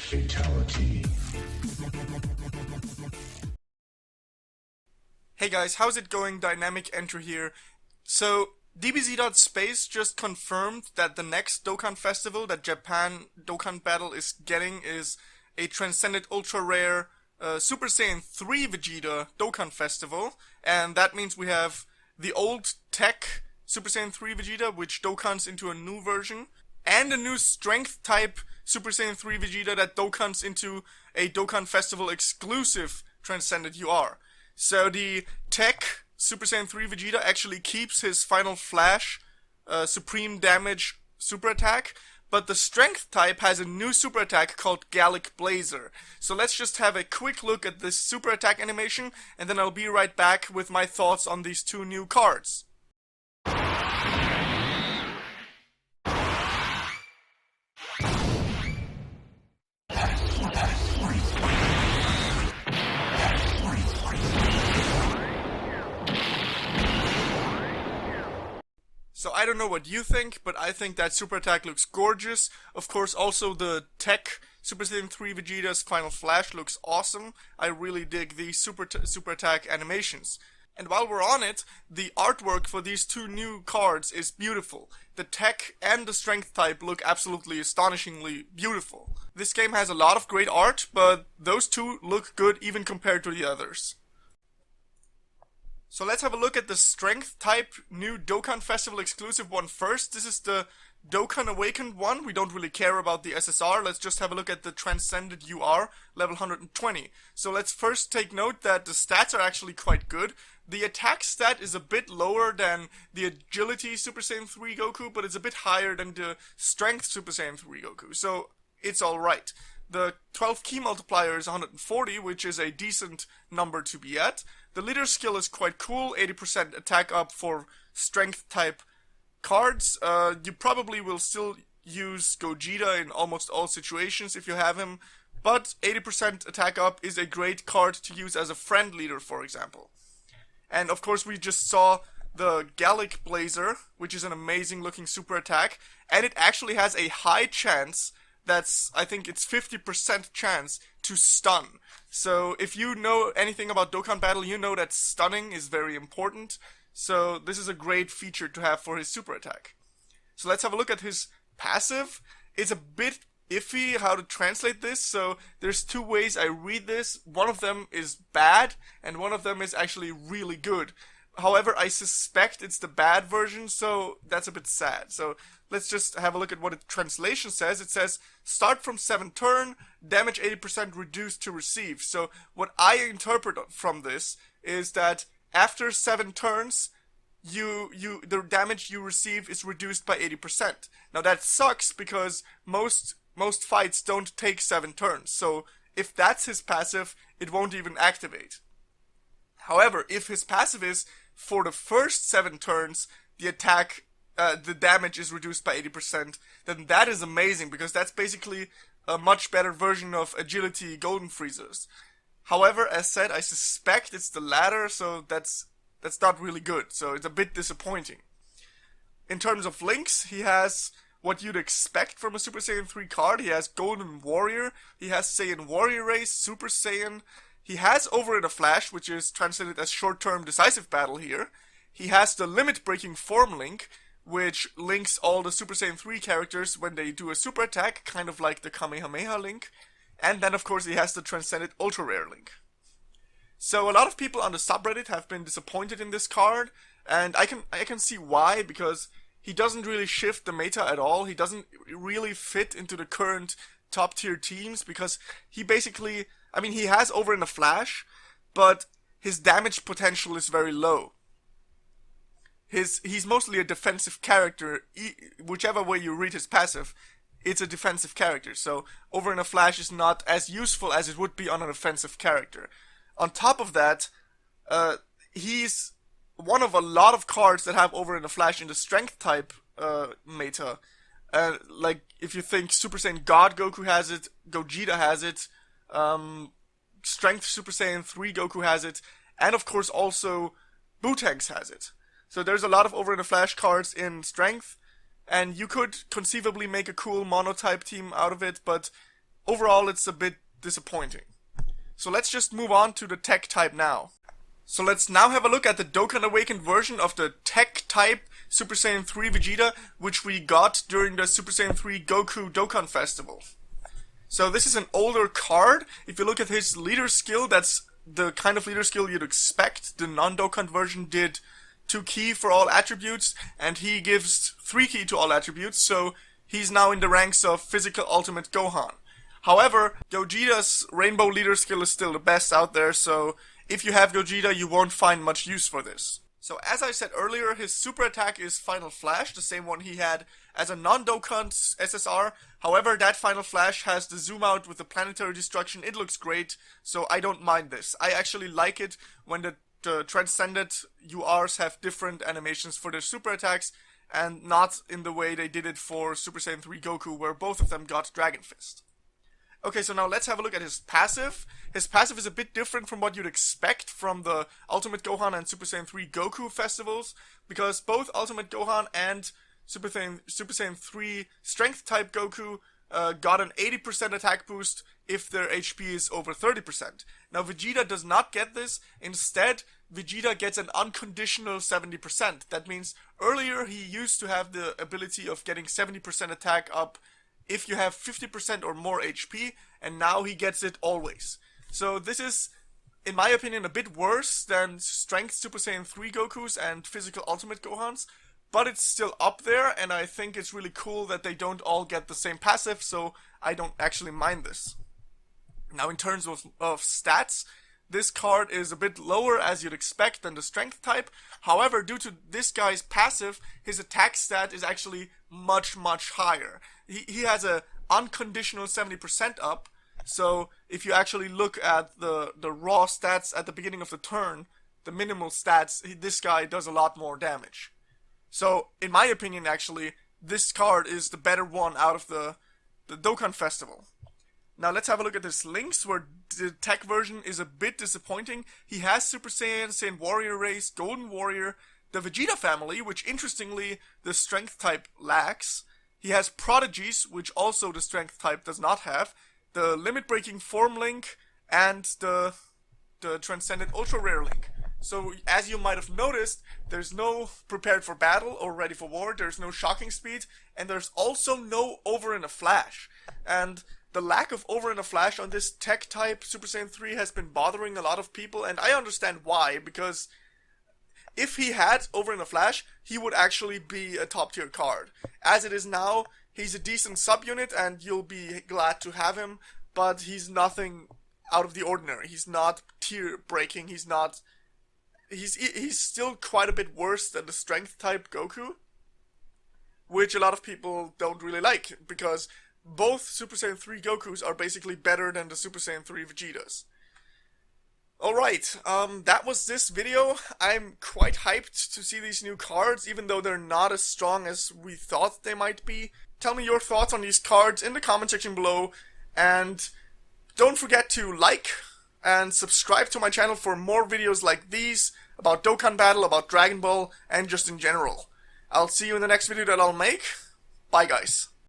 Fatality. Hey guys, how's it going? Dynamic Enter here. So, DBZ.Space just confirmed that the next Dokkan Festival that Japan Dokkan Battle is getting is a Transcended Ultra Rare Super Saiyan 3 Vegeta Dokkan Festival, and that means we have the old TEQ Super Saiyan 3 Vegeta, which Dokkans into a new version, and a new Strength type Super Saiyan 3 Vegeta that Dokkans into a Dokkan Festival exclusive Transcended UR. So the TEQ Super Saiyan 3 Vegeta actually keeps his Final Flash Supreme Damage Super Attack, but the Strength type has a new super attack called Gallic Blazer. So let's just have a quick look at this super attack animation, and then I'll be right back with my thoughts on these two new cards. So I don't know what you think, but I think that super attack looks gorgeous. Of course, also the TEQ Super Saiyan 3 Vegeta's Final Flash looks awesome. I really dig these super attack animations. And while we're on it, the artwork for these two new cards is beautiful. The TEQ and the Strength type look absolutely astonishingly beautiful. This game has a lot of great art, but those two look good even compared to the others. So let's have a look at the Strength type new Dokkan Festival exclusive one first. This is the Dokkan Awakened one. We don't really care about the SSR. Let's just have a look at the Transcended UR level 120. So let's first take note that the stats are actually quite good. The attack stat is a bit lower than the Agility Super Saiyan 3 Goku, but it's a bit higher than the Strength Super Saiyan 3 Goku. So it's alright. The 12 key multiplier is 140, which is a decent number to be at. The leader skill is quite cool, 80% attack up for Strength type cards. You probably will still use Gogeta in almost all situations if you have him, but 80% attack up is a great card to use as a friend leader, for example. And of course we just saw the Gallic Blazer, which is an amazing looking super attack, and it actually has a high chance, I think it's 50% chance to stun. So if you know anything about Dokkan Battle, you know that stunning is very important. So this is a great feature to have for his super attack. So let's have a look at his passive. It's a bit iffy how to translate this, so there's two ways I read this. One of them is bad, and one of them is actually really good. However, I suspect it's the bad version, so that's a bit sad. So let's just have a look at what the translation says. It says, start from 7th turn, damage 80% reduced to receive. So what I interpret from this is that after 7 turns, the damage you receive is reduced by 80%. Now that sucks because most fights don't take 7 turns. So if that's his passive, it won't even activate. However, if his passive is for the first 7 turns, the damage is reduced by 80%, then that is amazing, because that's basically a much better version of Agility Golden Freezers. However, as said, I suspect it's the latter, so that's not really good, so it's a bit disappointing. In terms of links, he has what you'd expect from a Super Saiyan 3 card. He has Golden Warrior, he has Saiyan Warrior Race, Super Saiyan. He has Over in a Flash, which is translated as short-term decisive battle here. He has the limit-breaking form link, which links all the Super Saiyan 3 characters when they do a super attack, kind of like the Kamehameha link. And then, of course, he has the Transcended Ultra Rare link. So a lot of people on the subreddit have been disappointed in this card, and I can see why, because he doesn't really shift the meta at all. He doesn't really fit into the current top-tier teams, because he basically, I mean, he has Over in a Flash, but his damage potential is very low. He's mostly a defensive character. Whichever way you read his passive, it's a defensive character. So Over in a Flash is not as useful as it would be on an offensive character. On top of that, he's one of a lot of cards that have Over in a Flash in the Strength type meta. Like, if you think Super Saiyan God Goku has it, Gogeta has it, Strength Super Saiyan 3 Goku has it, and of course also Bootanks has it. So there's a lot of Over in a Flash cards in Strength, and you could conceivably make a cool monotype team out of it, but overall it's a bit disappointing. So let's just move on to the TEQ type now. So let's now have a look at the Dokkan Awakened version of the TEQ type Super Saiyan 3 Vegeta, which we got during the Super Saiyan 3 Goku Dokkan Festival. So this is an older card. If you look at his leader skill, that's the kind of leader skill you'd expect. The non-Dokkan version did 2 ki for all attributes, and he gives 3 ki to all attributes, so he's now in the ranks of Physical Ultimate Gohan. However, Gogeta's Rainbow leader skill is still the best out there, so if you have Gogeta, you won't find much use for this. So as I said earlier, his super attack is Final Flash, the same one he had as a non-Dokkan SSR. However, that Final Flash has the zoom out with the planetary destruction. It looks great, so I don't mind this. I actually like it when the Transcended URs have different animations for their super attacks, and not in the way they did it for Super Saiyan 3 Goku, where both of them got Dragon Fist. Okay, so now let's have a look at his passive. His passive is a bit different from what you'd expect from the Ultimate Gohan and Super Saiyan 3 Goku festivals, because both Ultimate Gohan and Super Saiyan 3 Strength type Goku got an 80% attack boost if their HP is over 30%. Now Vegeta does not get this. Instead, Vegeta gets an unconditional 70%. That means earlier he used to have the ability of getting 70% attack up if you have 50% or more HP, and now he gets it always. So this is, in my opinion, a bit worse than Strength Super Saiyan 3 Gokus and Physical Ultimate Gohans, but it's still up there, and I think it's really cool that they don't all get the same passive, so I don't actually mind this. Now in terms of stats, this card is a bit lower as you'd expect than the Strength type. However, due to this guy's passive, his attack stat is actually much higher. He has a unconditional 70% up, so if you actually look at the raw stats at the beginning of the turn, the minimal stats, this guy does a lot more damage. So, in my opinion actually, this card is the better one out of the Dokkan Festival. Now let's have a look at his links, where the TEQ version is a bit disappointing. He has Super Saiyan, Saiyan Warrior Race, Golden Warrior, the Vegeta family, which interestingly the Strength type lacks. He has Prodigies, which also the Strength type does not have, the Limit Breaking Form link, and the Transcendent Ultra Rare link. So, as you might have noticed, there's no Prepared for Battle or Ready for War, there's no Shocking Speed, and there's also no Over in a Flash. And the lack of Over in a Flash on this TEQ type Super Saiyan 3 has been bothering a lot of people, and I understand why, because if he had Over in a Flash, he would actually be a top tier card. As it is now, he's a decent subunit and you'll be glad to have him, but he's nothing out of the ordinary. He's not tier breaking, he's still quite a bit worse than the Strength type Goku, which a lot of people don't really like, because both Super Saiyan 3 Gokus are basically better than the Super Saiyan 3 Vegetas. Alright, that was this video. I'm quite hyped to see these new cards, even though they're not as strong as we thought they might be. Tell me your thoughts on these cards in the comment section below, and don't forget to like and subscribe to my channel for more videos like these, about Dokkan Battle, about Dragon Ball, and just in general. I'll see you in the next video that I'll make. Bye guys.